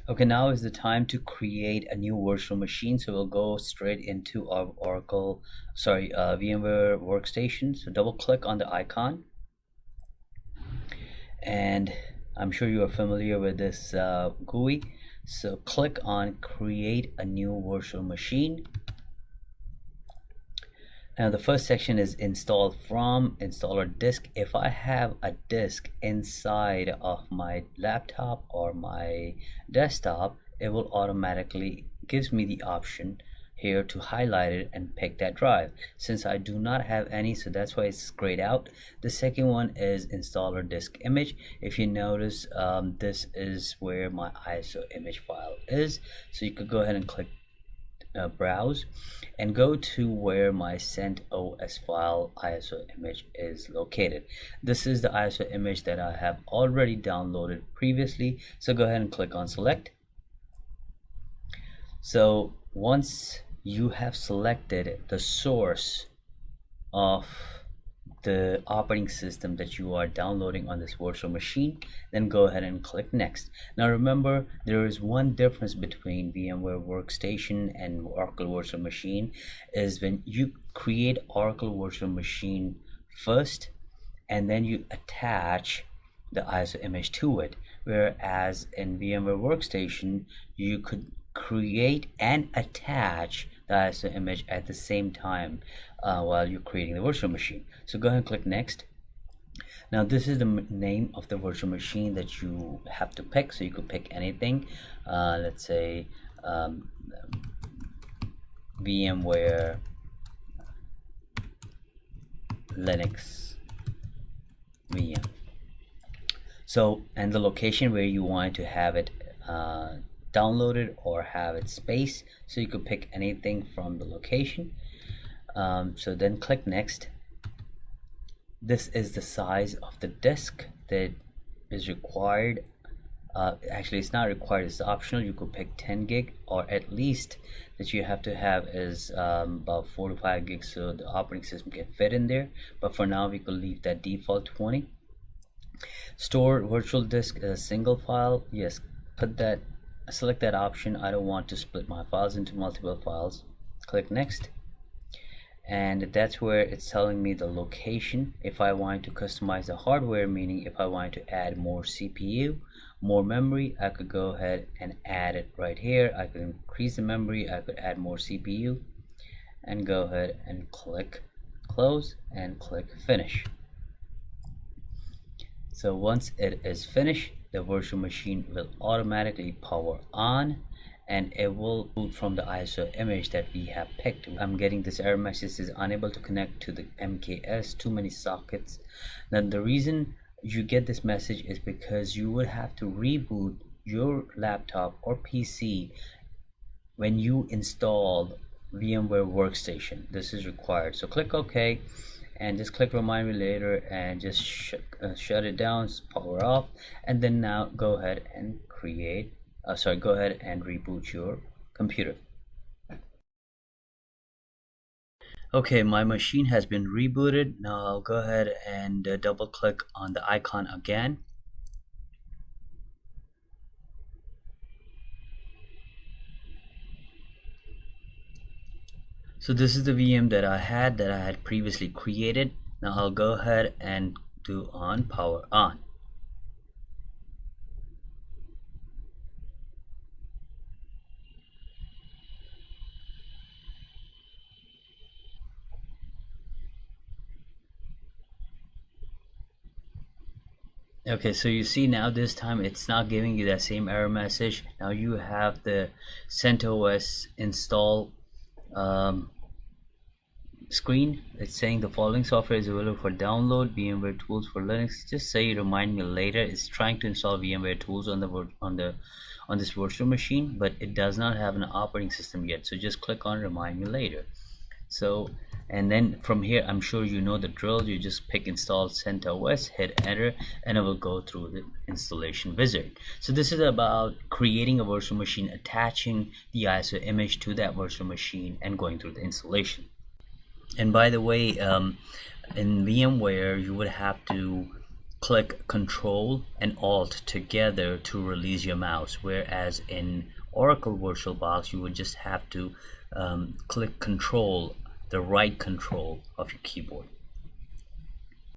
Okay, now is the time to create a new virtual machine. So we'll go straight into our VMware workstation. So double click on the icon, and I'm sure you are familiar with this GUI. So click on create a new virtual machine. Now the first section is install from installer disk. If I have a disk inside of my laptop or my desktop, it will automatically gives me the option here to highlight it and pick that drive. Since I do not have any, so that's why it's grayed out. The second one is installer disk image. If you notice, this is where my ISO image file is. So you could go ahead and click browse and go to where my CentOS file ISO image is located. This is the ISO image that I have already downloaded previously, so go ahead and click on select. So once you have selected the source of the operating system that you are downloading on this virtual machine, then go ahead and click next. Now remember, there is one difference between VMware Workstation and Oracle Virtual Machine is when you create Oracle Virtual Machine first and then you attach the ISO image to it, whereas in VMware Workstation you could create and attach the ISO image at the same time while you're creating the virtual machine. So go ahead and click next. Now this is the name of the virtual machine that you have to pick, so you could pick anything. Let's say VMware Linux VM. So, and the location where you want to have it downloaded or have it space, so you could pick anything from the location. So then click next. This is the size of the disk that is required. Actually it's not required, it's optional. You could pick 10 gig, or at least that you have to have is about 4 to 5 gigs so the operating system can fit in there, but for now we could leave that default 20. Store virtual disk as a single file, yes, select that option. I don't want to split my files into multiple files. Click next, and that's where it's telling me the location. If I want to customize the hardware, meaning if I want to add more CPU, more memory, I could go ahead and add it right here. I could increase the memory, I could add more CPU, and go ahead and click close and click finish. So once it is finished, the virtual machine will automatically power on and it will boot from the ISO image that we have picked. I'm getting this error message, is unable to connect to the MKS, too many sockets. Now the reason you get this message is because you would have to reboot your laptop or PC when you install VMware Workstation. This is required. So click OK and just click remind me later and just shut it down, power off, and then now go ahead and go ahead and reboot your computer. Okay, my machine has been rebooted. Now I'll go ahead and double click on the icon again. So this is the VM that I had previously created. Now I'll go ahead and do on power on. Okay, so you see now this time it's not giving you that same error message. Now you have the CentOS install screen. It's saying the following software is available for download: VMware Tools for Linux. Just say remind me later. It's trying to install VMware Tools on this virtual machine, but it does not have an operating system yet. So just click on remind me later. So, and then from here, I'm sure you know the drill. You just pick install CentOS, hit enter, and it will go through the installation wizard. So this is about creating a virtual machine, attaching the ISO image to that virtual machine, and going through the installation. And by the way, in VMware, you would have to click Control and Alt together to release your mouse, whereas in Oracle VirtualBox you would just have to click Control, the right control of your keyboard.